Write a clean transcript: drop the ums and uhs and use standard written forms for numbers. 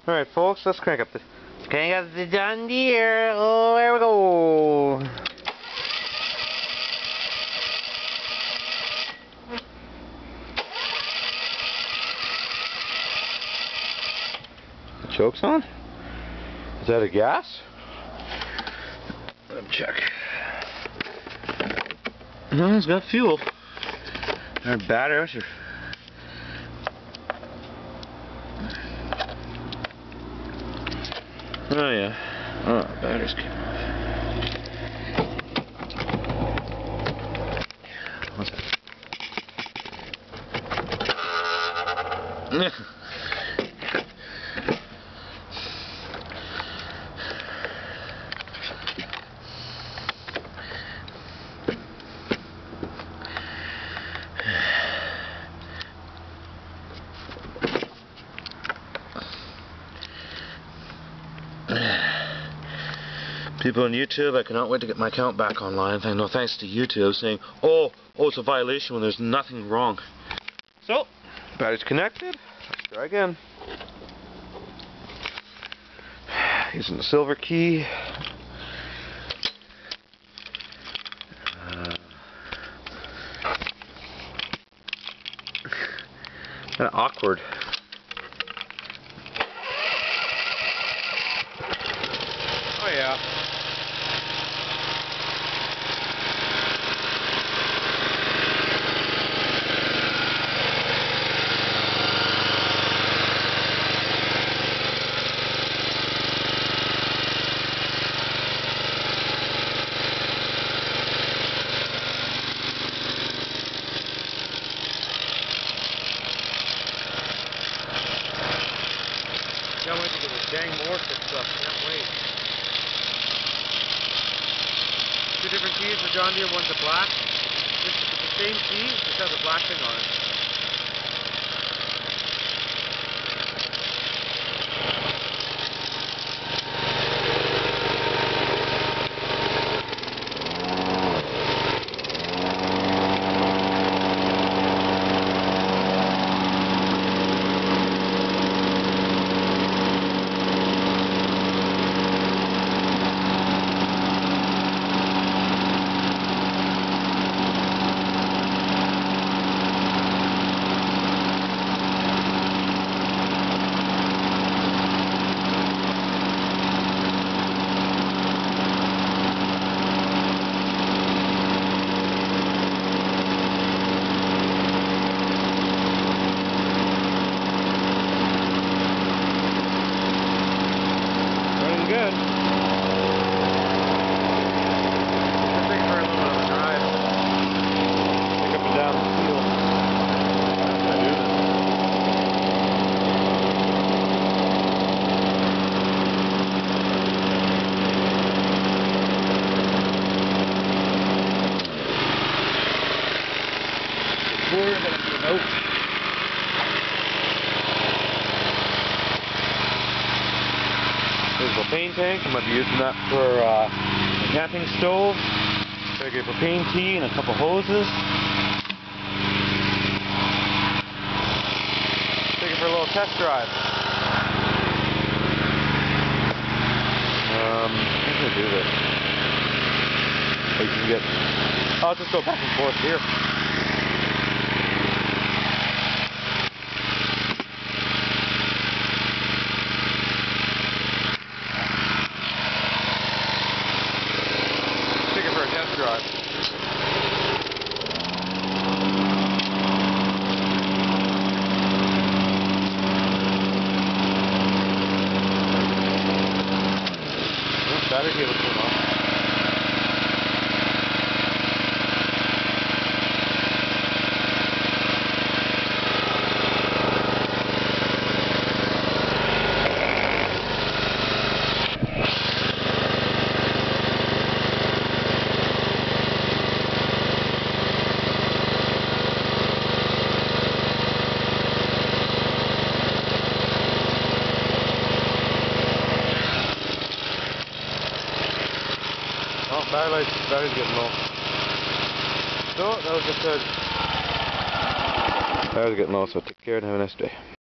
Alright folks, let's crank up the John Deere. Oh, there we go. The choke's on? Is that a gas? Let me check. No, it's got fuel. Our batteries are... Oh yeah. Oh, batteries came off. People on YouTube, I cannot wait to get my account back online. No thanks to YouTube saying, oh, it's a violation when there's nothing wrong. So, battery's connected. Let's try again. Using the silver key. Kind of awkward. Oh yeah. Can't wait to get this dang more fixed up. Can't wait. Two different keys for John Deere. One's a black. This is the same key, just has a black thing on it. Good. Just take for a little bit of a drive. Pick up and down the field. I'm gonna do this. We're gonna do a note. There's a propane tank. I might be using that for a camping stove. Gotta get a propane tee and a couple hoses. Take it for a little test drive. I'm gonna do this. So you can get. I'll just go back and forth here. Drive. Battery cable came off. Oh, battery's getting low. So, that was just good. Battery's getting low, so take care and have a nice day.